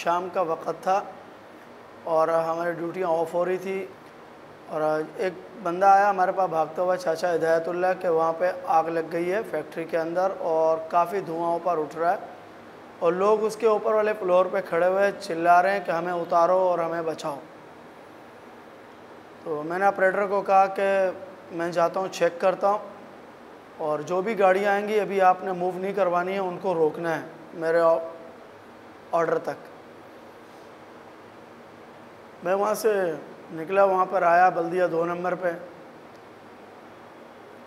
शाम का वक़्त था और हमारी ड्यूटियाँ ऑफ हो रही थी और एक बंदा आया हमारे पास भागता हुआ, चाचा हिदायतुल्लाह के वहाँ पे आग लग गई है फैक्ट्री के अंदर और काफ़ी धुआं ऊपर उठ रहा है और लोग उसके ऊपर वाले फ्लोर पे खड़े हुए चिल्ला रहे हैं कि हमें उतारो और हमें बचाओ। तो मैंने ऑपरेटर को कहा कि मैं जाता हूँ, चेक करता हूँ और जो भी गाड़ियाँ आएंगी अभी आपने मूव नहीं करवानी है, उनको रोकना है मेरे ऑर्डर तक। मैं वहाँ से निकला, वहाँ पर आया बल्दिया 2 नंबर पे,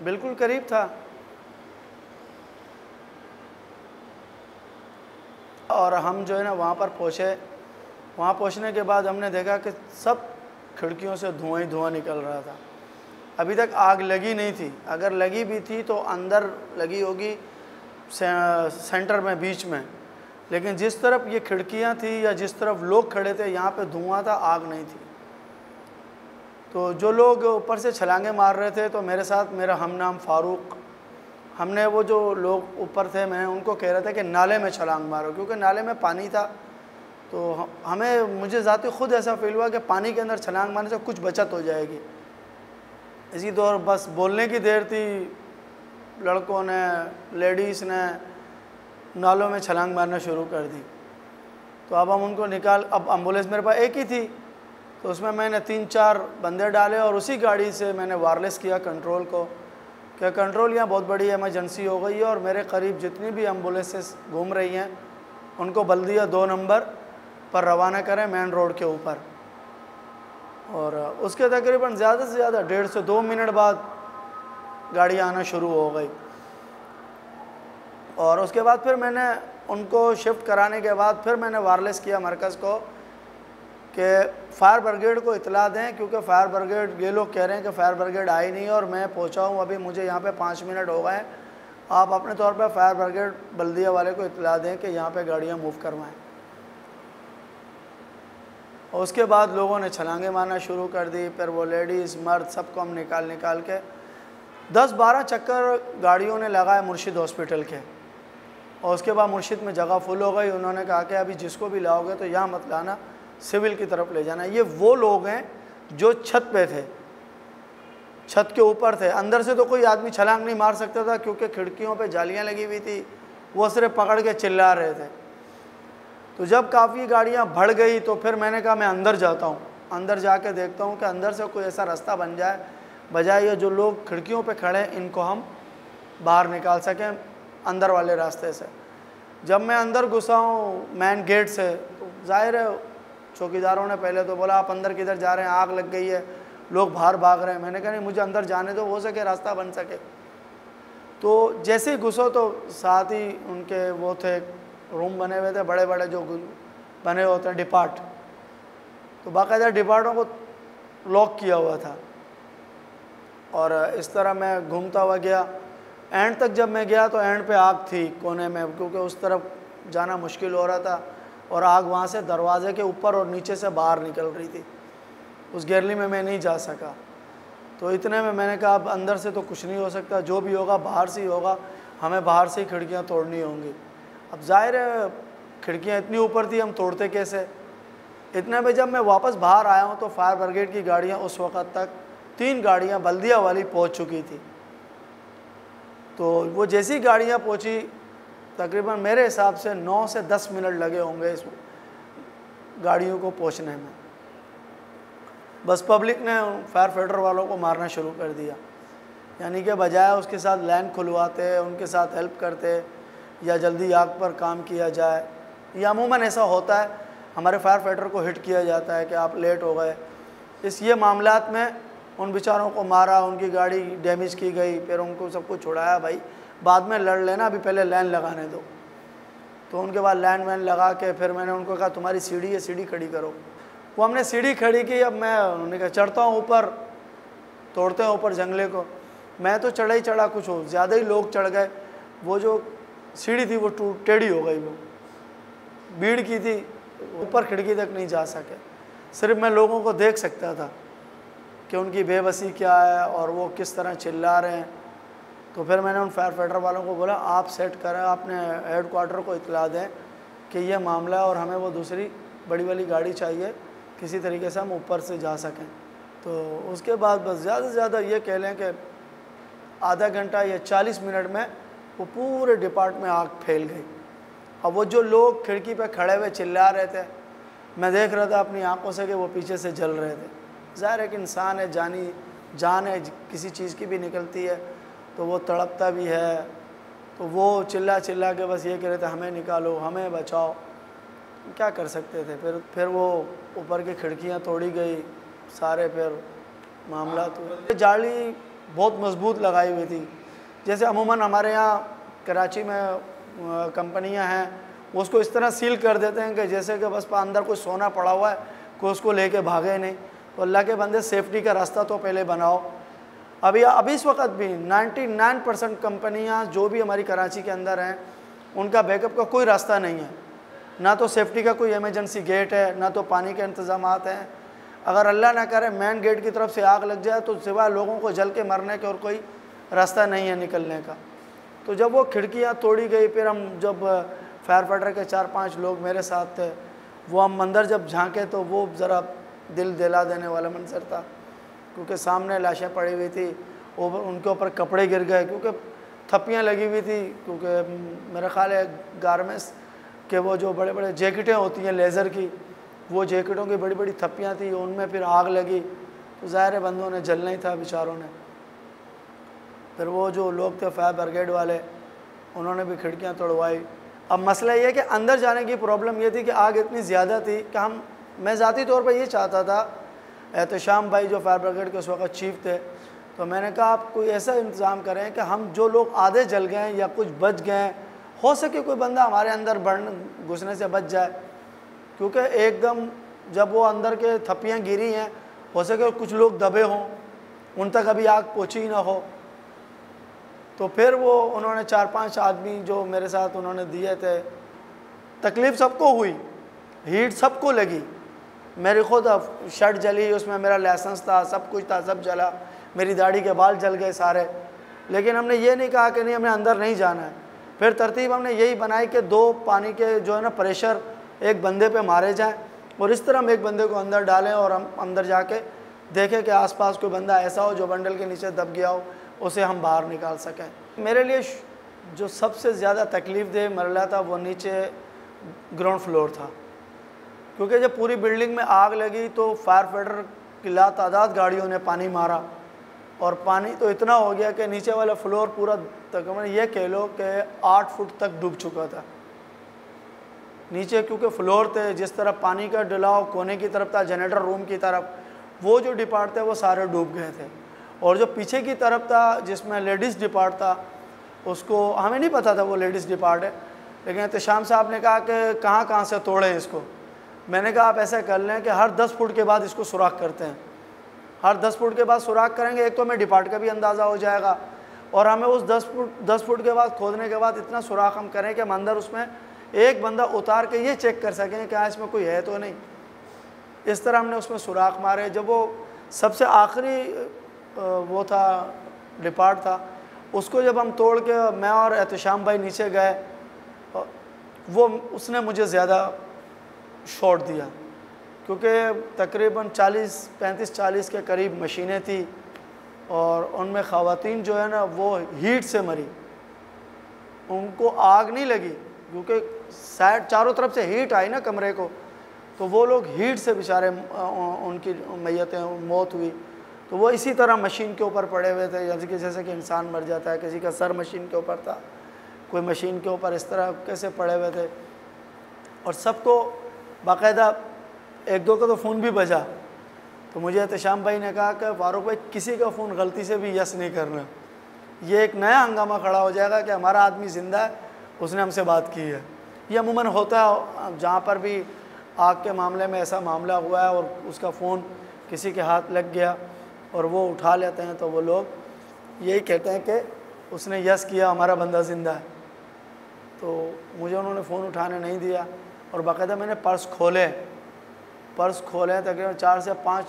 बिल्कुल करीब था और हम जो है ना वहाँ पर पहुँचे। वहाँ पहुँचने के बाद हमने देखा कि सब खिड़कियों से धुआं ही धुआं निकल रहा था। अभी तक आग लगी नहीं थी, अगर लगी भी थी तो अंदर लगी होगी सेंटर में, बीच में, लेकिन जिस तरफ ये खिड़कियाँ थी या जिस तरफ लोग खड़े थे यहाँ पे धुआं था, आग नहीं थी। तो जो लोग ऊपर से छलांगे मार रहे थे, तो मेरे साथ मेरा हमनाम फ़ारूक, हमने वो जो लोग ऊपर थे मैं उनको कह रहा था कि नाले में छलांग मारो, क्योंकि नाले में पानी था। तो मुझे ज़ाती खुद ऐसा फील हुआ कि पानी के अंदर छलांग मारने से कुछ बचत हो जाएगी। इसी दौर बस बोलने की देर थी, लड़कों ने, लेडीज़ ने नालों में छलांग मारना शुरू कर दी। तो अब हम उनको अब एम्बुलेंस मेरे पास एक ही थी, तो उसमें मैंने 3-4 बंदे डाले और उसी गाड़ी से मैंने वायरलेस किया कंट्रोल को कि कंट्रोल यहाँ बहुत बड़ी इमरजेंसी हो गई है और मेरे करीब जितनी भी एम्बुलेंसेस घूम रही हैं उनको बल्दिया 2 नंबर पर रवाना करें, मेन रोड के ऊपर। और उसके तकरीबन ज़्यादा से ज़्यादा 1.5 से 2 मिनट बाद गाड़ी आना शुरू हो गई। और उसके बाद फिर मैंने उनको शिफ्ट कराने के बाद फिर मैंने वायरलेस किया मरकज़ को कि फायर ब्रिगेड को इतला दें, क्योंकि फायर ब्रिगेड, ये लोग कह रहे हैं कि फायर ब्रिगेड आई नहीं और मैं पहुंचा हूं, अभी मुझे यहाँ पे 5 मिनट हो गए। आप अपने तौर पे फायर ब्रिगेड बल्दिया वाले को इतला दें कि यहाँ पे गाड़ियाँ मूव करवाएं। और उसके बाद लोगों ने छलांगे मारना शुरू कर दी। फिर वो लेडीज़ मर्द सबको हम निकाल के 10-12 चक्कर गाड़ियों ने लगाए मुर्शिद हॉस्पिटल के। और उसके बाद मुर्शिद में जगह फुल हो गई। उन्होंने कहा कि अभी जिसको भी लाओगे तो यहाँ मत लाना, सिविल की तरफ ले जाना। ये वो लोग हैं जो छत पे थे, छत के ऊपर थे। अंदर से तो कोई आदमी छलांग नहीं मार सकता था क्योंकि खिड़कियों पे जालियां लगी हुई थी, वो सिर्फ पकड़ के चिल्ला रहे थे। तो जब काफ़ी गाड़ियां बढ़ गई तो फिर मैंने कहा मैं अंदर जाता हूँ, अंदर जाके देखता हूँ कि अंदर से कोई ऐसा रास्ता बन जाए, बजाय ये जो लोग खिड़कियों पे खड़े हैं इनको हम बाहर निकाल सकें अंदर वाले रास्ते से। जब मैं अंदर घुसा हूँ मेन गेट से, तो जाहिर है चौकीदारों ने पहले तो बोला आप अंदर किधर जा रहे हैं, आग लग गई है, लोग बाहर भाग रहे हैं। मैंने कहा नहीं, मुझे अंदर जाने दो, हो सके रास्ता बन सके। तो जैसे ही घुसो तो साथ ही उनके वो थे, रूम बने हुए थे बड़े बड़े जो बने होते हैं डिपार्ट, तो बाकायदा डिपार्टों को लॉक किया हुआ था। और इस तरह मैं घूमता हुआ गया। एंड तक जब मैं गया तो एंड पे आग थी कोने में, क्योंकि उस तरफ जाना मुश्किल हो रहा था और आग वहाँ से दरवाजे के ऊपर और नीचे से बाहर निकल रही थी। उस गैलरी में मैं नहीं जा सका। तो इतने में मैंने कहा अब अंदर से तो कुछ नहीं हो सकता, जो भी होगा बाहर से ही होगा, हमें बाहर से ही खिड़कियाँ तोड़नी होंगी। अब जाहिर है खिड़कियाँ इतनी ऊपर थी, हम तोड़ते कैसे। इतने में जब मैं वापस बाहर आया हूँ तो फायर ब्रिगेड की गाड़ियाँ उस वक़्त तक 3 गाड़ियाँ बल्दिया वाली पहुँच चुकी थी। तो वो जैसी गाड़ियाँ पहुँची, तकरीबन मेरे हिसाब से 9 से 10 मिनट लगे होंगे इस गाड़ियों को पहुँचने में। बस पब्लिक ने फायर फाइटर वालों को मारना शुरू कर दिया, यानी कि बजाय उसके साथ लाइन खुलवाते, उनके साथ हेल्प करते या जल्दी आग पर काम किया जाए, या अमूमन ऐसा होता है हमारे फायर फाइटर को हिट किया जाता है कि आप लेट हो गए। ये मामलात में उन बेचारों को मारा, उनकी गाड़ी डैमेज की गई, फिर उनको सब कुछ छुड़ाया, भाई बाद में लड़ लेना, अभी पहले लाइन लगाने दो। तो उनके बाद लाइन वैन लगा के फिर मैंने उनको कहा तुम्हारी सीढ़ी है, सीढ़ी खड़ी करो। वो हमने सीढ़ी खड़ी की। अब मैं उन्होंने कहा चढ़ता हूँ ऊपर, तोड़ते हैं ऊपर जंगले को। मैं तो चढ़ा ही चढ़ा, कुछ हो ज़्यादा ही लोग चढ़ गए। वो जो सीढ़ी थी वो टेढ़ी हो गई, वो भीड़ की थी, ऊपर खिड़की तक नहीं जा सके। सिर्फ मैं लोगों को देख सकता था कि उनकी बेबसी क्या है और वो किस तरह चिल्ला रहे हैं। तो फिर मैंने उन फायर फाइटर वालों को बोला आप सेट करें, आपने हेड क्वार्टर को इतला दें कि ये मामला है और हमें वो दूसरी बड़ी वाली गाड़ी चाहिए, किसी तरीके से हम ऊपर से जा सकें। तो उसके बाद बस ज़्यादा से ज़्यादा ये कह लें कि आधा घंटा या 40 मिनट में वो पूरे डिपार्ट में आग फैल गई। अब वो जो लोग खिड़की पे खड़े हुए चिल्ला रहे थे, मैं देख रहा था अपनी आंखों से कि वो पीछे से जल रहे थे। ज़ाहिर है कि इंसान है, जान है, किसी चीज़ की भी निकलती है तो वो तड़पता भी है। तो वो चिल्ला के बस ये कह रहे थे हमें निकालो, हमें बचाओ। क्या कर सकते थे। फिर वो ऊपर की खिड़कियाँ तोड़ी गई सारे, फिर मामला तो जाली बहुत मजबूत लगाई हुई थी। जैसे अमूमन हमारे यहाँ कराची में कंपनियां हैं, वो उसको इस तरह सील कर देते हैं कि जैसे कि बस अंदर कोई सोना पड़ा हुआ है, कोई उसको लेके भागे नहीं। तो अल्लाह के बंदे सेफ्टी का रास्ता तो पहले बनाओ। अभी इस वक्त भी 99% कंपनियां जो भी हमारी कराची के अंदर हैं, उनका बैकअप का कोई रास्ता नहीं है। ना तो सेफ्टी का कोई इमरजेंसी गेट है, ना तो पानी के इंतज़ामात हैं। अगर अल्लाह ना करे मेन गेट की तरफ से आग लग जाए तो सिवाय लोगों को जल के मरने के और कोई रास्ता नहीं है निकलने का। तो जब वो खिड़कियाँ तोड़ी गई, फिर हम जब फायर फाइटर के 4-5 लोग मेरे साथ थे, वो हम अंदर जब झांके तो वो ज़रा दिल दिला देने वाला मंजर था, क्योंकि सामने लाशें पड़ी हुई थी, उनके ऊपर कपड़े गिर गए क्योंकि थप्पियाँ लगी हुई थी। क्योंकि मेरा ख्याल है गारमेंट्स के वो जो बड़े बड़े जैकेटें होती हैं लेज़र की, वो जैकेटों की बड़ी बड़ी थप्पियाँ थी, उनमें फिर आग लगी। तो ज़ाहिर बंदों ने जलना ही था बेचारों ने। फिर वो जो लोग थे फायर ब्रिगेड वाले, उन्होंने भी खिड़कियाँ तोड़वाई। अब मसला ये है कि अंदर जाने की प्रॉब्लम ये थी कि आग इतनी ज़्यादा थी कि मैं ज़ाती तौर पर ये चाहता था, एहतशाम भाई जो फायर ब्रिगेड के उस वक्त चीफ थे, तो मैंने कहा आप कोई ऐसा इंतज़ाम करें कि हम जो लोग आधे जल गए या कुछ बच गए, हो सके कोई बंदा हमारे अंदर घुसने से बच जाए। क्योंकि एकदम जब वो अंदर के थप्पियाँ गिरी हैं, हो सके कुछ लोग दबे हों, उन तक अभी आग पहुँची ही ना हो। तो फिर वो उन्होंने 4-5 आदमी जो मेरे साथ उन्होंने दिए थे। तकलीफ़ सबको हुई, हीट सबको लगी। मेरी खुद शर्ट जली, उसमें मेरा लाइसेंस था, सब कुछ था, सब जला। मेरी दाढ़ी के बाल जल गए सारे। लेकिन हमने ये नहीं कहा कि नहीं हमें अंदर नहीं जाना है। फिर तरतीब हमने यही बनाई कि 2 पानी के जो है ना प्रेशर एक बंदे पे मारे जाएं और इस तरह हम एक बंदे को अंदर डालें और हम अंदर जाके देखें कि आसपास कोई बंदा ऐसा हो जो बंडल के नीचे दब गया हो, उसे हम बाहर निकाल सकें। मेरे लिए जो सबसे ज़्यादा तकलीफ़ दे मरला था वो नीचे ग्राउंड फ्लोर था, क्योंकि जब पूरी बिल्डिंग में आग लगी तो फायर फाइटर की लातादाद गाड़ियों ने पानी मारा और पानी तो इतना हो गया कि नीचे वाला फ्लोर पूरा तकरीबन ये कह लो कि 8 फुट तक डूब चुका था नीचे। क्योंकि फ्लोर थे, जिस तरफ पानी का डलाव कोने की तरफ था, जनरेटर रूम की तरफ, वो जो डिपार्ट थे वो सारे डूब गए थे। और जो पीछे की तरफ था जिसमें लेडीज़ डिपार्ट था, उसको हमें नहीं पता था वो लेडीज़ डिपार्ट है, लेकिन एहतशाम साहब ने कहा कि कहाँ कहाँ से तोड़े इसको। मैंने कहा आप ऐसा कर लें कि हर 10 फुट के बाद इसको सुराख करते हैं। हर 10 फुट के बाद सुराख करेंगे, एक तो हमें डिपार्ट का भी अंदाज़ा हो जाएगा और हमें उस 10 फुट के बाद खोदने के बाद इतना सुराख हम करें कि हम अंदर उसमें एक बंदा उतार के ये चेक कर सकें कि इसमें कोई है तो नहीं। इस तरह हमने उसमें सुराख मारे। जब वो सबसे आखिरी वो था डिपार्ट था, उसको जब हम तोड़ के मैं और एहतशाम भाई नीचे गए, वो उसने मुझे ज़्यादा शॉट दिया क्योंकि तकरीबन 35-40 के करीब मशीनें थी और उनमें ख़वातीन जो है ना वो हीट से मरी। उनको आग नहीं लगी क्योंकि साइड चारों तरफ से हीट आई ना कमरे को, तो वो लोग हीट से बेचारे उनकी मैयतें मौत हुई। तो वो इसी तरह मशीन के ऊपर पड़े हुए थे, जैसे कि इंसान मर जाता है, किसी का सर मशीन के ऊपर था, कोई मशीन के ऊपर इस तरह कैसे पड़े हुए थे। और सबको बाकायदा 1-2 का तो फ़ोन भी बजा। तो मुझे एहतशाम भाई ने कहा कि फारूक भाई किसी का फ़ोन गलती से भी यस नहीं करना, ये एक नया हंगामा खड़ा हो जाएगा कि हमारा आदमी ज़िंदा है, उसने हमसे बात की है। ये अमूमन होता है जहाँ पर भी आग के मामले में ऐसा मामला हुआ है और उसका फ़ोन किसी के हाथ लग गया और वो उठा लेते हैं तो वो लोग यही कहते हैं कि उसने यस किया, हमारा बंदा ज़िंदा है। तो मुझे उन्होंने फ़ोन उठाने नहीं दिया और बाकायदा मैंने पर्स खोले तकरीबन 4 से 5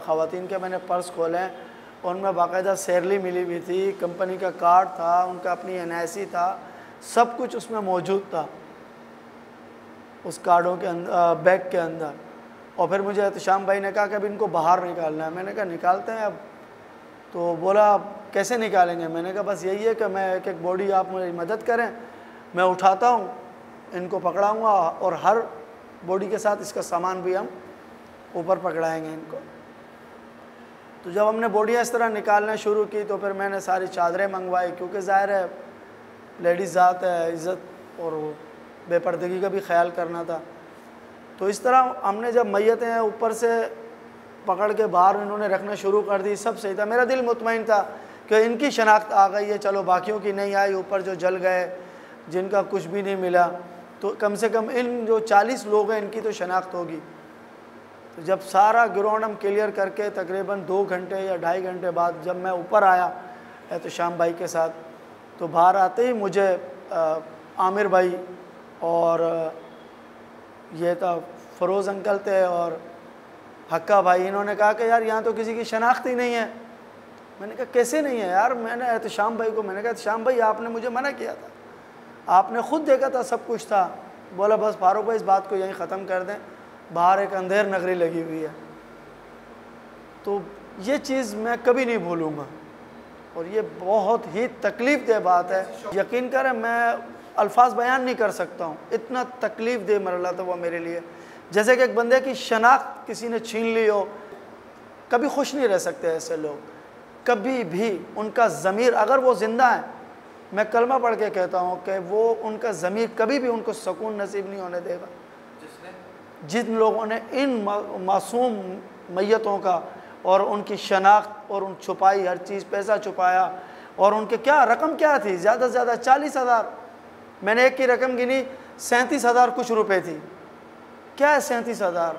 ख़वातीन के मैंने पर्स खोले और उनमें बाकायदा सैलरी मिली हुई थी, कंपनी का कार्ड था, उनका अपनी NIC था, सब कुछ उसमें मौजूद था। उस कार्डों के अंदर, बैग के अंदर। और फिर मुझे एहतशाम भाई ने कहा कि अब इनको बाहर निकालना है। मैंने कहा निकालते हैं अब। तो बोला कैसे निकालेंगे? मैंने कहा बस यही है कि मैं एक एक बॉडी, आप मेरी मदद करें, मैं उठाता हूँ, इनको पकड़ाऊँगा और हर बॉडी के साथ इसका सामान भी हम ऊपर पकड़ाएंगे इनको। तो जब हमने बॉडियाँ इस तरह निकालना शुरू की तो फिर मैंने सारी चादरें मंगवाई, क्योंकि ज़ाहिर है लेडीज़ ज़ात है, इज़्ज़त और बेपर्दगी का भी ख्याल करना था। तो इस तरह हमने जब मैयतें ऊपर से पकड़ के बाहर इन्होंने रखना शुरू कर दी, सब सही था। मेरा दिल मुतमईन था कि इनकी शनाख्त आ गई है, चलो बाकियों की नहीं आई, ऊपर जो जल गए, जिनका कुछ भी नहीं मिला, तो कम से कम इन जो 40 लोग हैं इनकी तो शनाख्त होगी। तो जब सारा ग्राउंड हम क्लियर करके तकरीबन 2 घंटे या 2.5 घंटे बाद जब मैं ऊपर आया एहतशाम भाई के साथ, तो बाहर आते ही मुझे आमिर भाई और ये था फ़रोज़ अंकल थे और हक्का भाई, इन्होंने कहा कि यार यहाँ तो किसी की शनाख्त ही नहीं है। मैंने कहा कैसे नहीं है यार? मैंने एहतशाम भाई को मैंने कहा एहतशाम भाई आपने मुझे मना किया था, आपने ख़ुद देखा था, सब कुछ था। बोला बस फारूक भाई इस बात को यहीं ख़त्म कर दें, बाहर एक अंधेर नगरी लगी हुई है। तो ये चीज़ मैं कभी नहीं भूलूँगा और ये बहुत ही तकलीफ़ दह बात है। यकीन करें मैं अल्फाज बयान नहीं कर सकता हूँ, इतना तकलीफ़ दे मरला था वो मेरे लिए। जैसे कि एक बंदे की शनाख्त किसी ने छीन ली हो। कभी खुश नहीं रह सकते ऐसे लोग, कभी भी। उनका ज़मीर अगर वो ज़िंदा है, मैं कलमा पढ़ के कहता हूँ कि वो उनका ज़मीर कभी भी उनको सुकून नसीब नहीं होने देगा। जिन लोगों ने इन मासूम मैयतों का और उनकी शनाख्त और उन छुपाई हर चीज़, पैसा छुपाया, और उनके क्या रकम क्या थी, ज़्यादा से ज़्यादा 40,000। मैंने एक की रकम गिनी 37,000 कुछ रुपए थी। क्या है 37,000?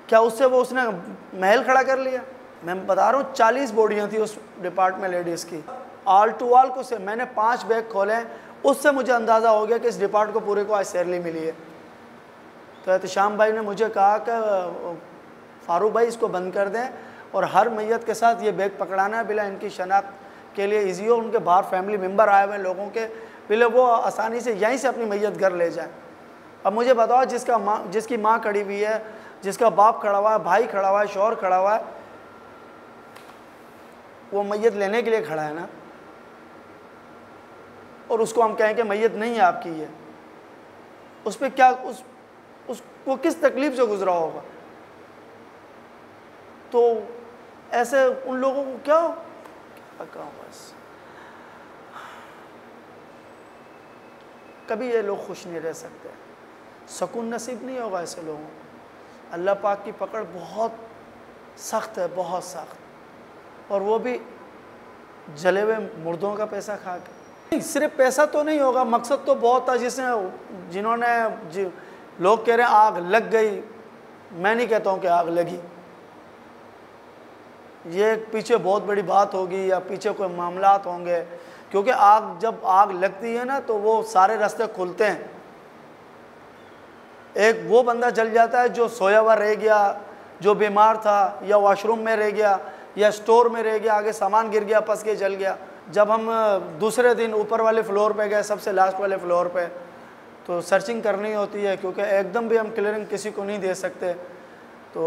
क्या उससे वो उसने महल खड़ा कर लिया? मैं बता रहा हूँ 40 बॉडियाँ थी उस डिपार्टमेंट लेडीज़ की, आल टू आल को से मैंने 5 बैग खोले, उससे मुझे अंदाज़ा हो गया कि इस डिपार्ट को पूरे को आज सैलरी मिली है। तो एहतशाम भाई ने मुझे कहा कि फारूक भाई इसको बंद कर दें और हर मैयत के साथ ये बैग पकड़ाना है, बिला इनकी शनाख्त के लिए ईजी हो, उनके बाहर फैमिली मेम्बर आए हुए लोगों के, बिला वो आसानी से यहीं से अपनी मैयत घर ले जाएँ। अब मुझे बताओ जिसकी माँ खड़ी हुई है, जिसका बाप खड़ा हुआ है, भाई खड़ा हुआ है, शौहर खड़ा हुआ है, वो मैयत लेने के लिए खड़ा है ना, और उसको हम कहें कि मैयत नहीं है आपकी है, उस पर क्या वो किस तकलीफ से गुजरा होगा। तो ऐसे उन लोगों को क्या कहूँ, बस कभी ये लोग खुश नहीं रह सकते, सुकून नसीब नहीं होगा ऐसे लोगों को। अल्लाह पाक की पकड़ बहुत सख्त है, बहुत सख्त, और वो भी जले हुए मुर्दों का पैसा खा के। सिर्फ पैसा तो नहीं होगा, मकसद तो बहुत था। जिन्होंने लोग कह रहे हैं आग लग गई, मैं नहीं कहता हूँ कि आग लगी, ये पीछे बहुत बड़ी बात होगी या पीछे कोई मामलात होंगे, क्योंकि जब आग लगती है ना तो वो सारे रास्ते खुलते हैं। एक वो बंदा जल जाता है जो सोया हुआ रह गया, जो बीमार था, या वॉशरूम में रह गया, या स्टोर में रह गया, आगे सामान गिर गया, फंस के जल गया। जब हम दूसरे दिन ऊपर वाले फ्लोर पे गए, सबसे लास्ट वाले फ्लोर पे, तो सर्चिंग करनी होती है, क्योंकि एकदम भी हम क्लियरिंग किसी को नहीं दे सकते। तो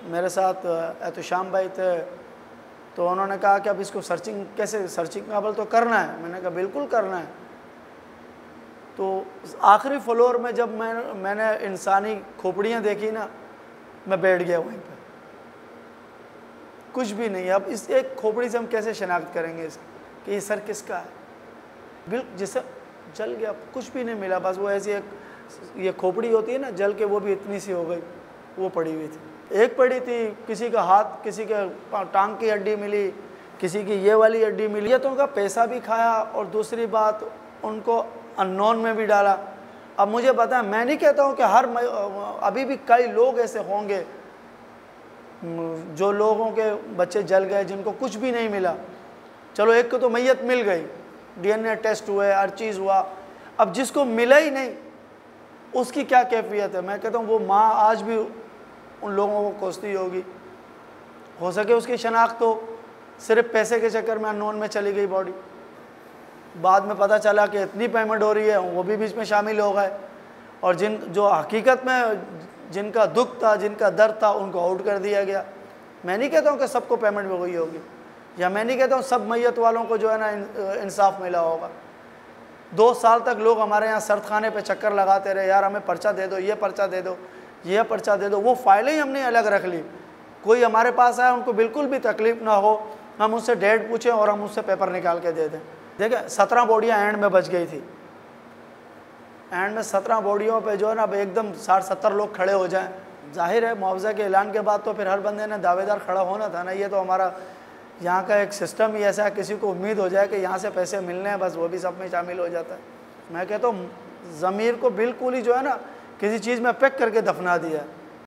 मेरे साथ एहतशाम भाई थे, तो उन्होंने कहा कि अब इसको सर्चिंग कैसे, सर्चिंग काबल तो करना है। मैंने कहा बिल्कुल करना है। तो आखिरी फ्लोर में जब मैंने इंसानी खोपड़ियाँ देखी ना, मैं बैठ गया वहीं पे, कुछ भी नहीं। अब इस एक खोपड़ी से हम कैसे शनाख्त करेंगे कि ये सर किसका है? बिल्कुल जिसे जल गया, कुछ भी नहीं मिला, बस वो ऐसी ये खोपड़ी होती है ना, जल के वो भी इतनी सी हो गई, वो पड़ी हुई थी। एक पड़ी थी, किसी का हाथ, किसी के टांग की हड्डी मिली, किसी की ये वाली हड्डी मिली। ये तो उनका पैसा भी खाया, और दूसरी बात उनको अननोन में भी डाला। अब मुझे पता है, मैं नहीं कहता हूँ कि अभी भी कई लोग ऐसे होंगे जो लोगों के बच्चे जल गए, जिनको कुछ भी नहीं मिला। चलो एक को तो मैयत मिल गई, DNA टेस्ट हुए, हर चीज़ हुआ। अब जिसको मिला ही नहीं, उसकी क्या कैफियत है? मैं कहता हूँ वो माँ आज भी उन लोगों को कोसती होगी। हो सके उसकी शनाख्त हो, सिर्फ पैसे के चक्कर में अननोन में चली गई बॉडी, बाद में पता चला कि इतनी पेमेंट हो रही है, वो भी बीच में शामिल हो गए, और जो हकीकत में जिनका दुख था, जिनका दर्द था, उनको आउट कर दिया गया। मैं नहीं कहता हूँ कि सबको पेमेंट हो गई होगी, या मैं नहीं कहता हूँ सब मैयत वालों को जो है ना इंसाफ मिला होगा। 2 साल तक लोग हमारे यहाँ सर्द खाने पे चक्कर लगाते रहे, यार हमें पर्चा दे दो, ये पर्चा दे दो, ये पर्चा दे दो। वो फाइलें ही हमने अलग रख ली। कोई हमारे पास आया, उनको बिल्कुल भी तकलीफ़ ना हो, हम उससे डेट पूछें और हम उससे पेपर निकाल के दे दें। देखिए 17 बॉडियाँ एंड में बच गई थी। एंड में 17 बॉडियों पे जो है ना अब एकदम 60-70 लोग खड़े हो जाएं, जाहिर है मुआवजा के ऐलान के बाद तो फिर हर बंदे ने दावेदार खड़ा होना था ना। ये तो हमारा यहाँ का एक सिस्टम ही ऐसा है, किसी को उम्मीद हो जाए कि यहाँ से पैसे मिलने हैं, बस वो भी सब में शामिल हो जाता है। मैं कहता हूँ ज़मीर को बिल्कुल ही जो है ना किसी चीज़ में पैक करके दफना दिया है।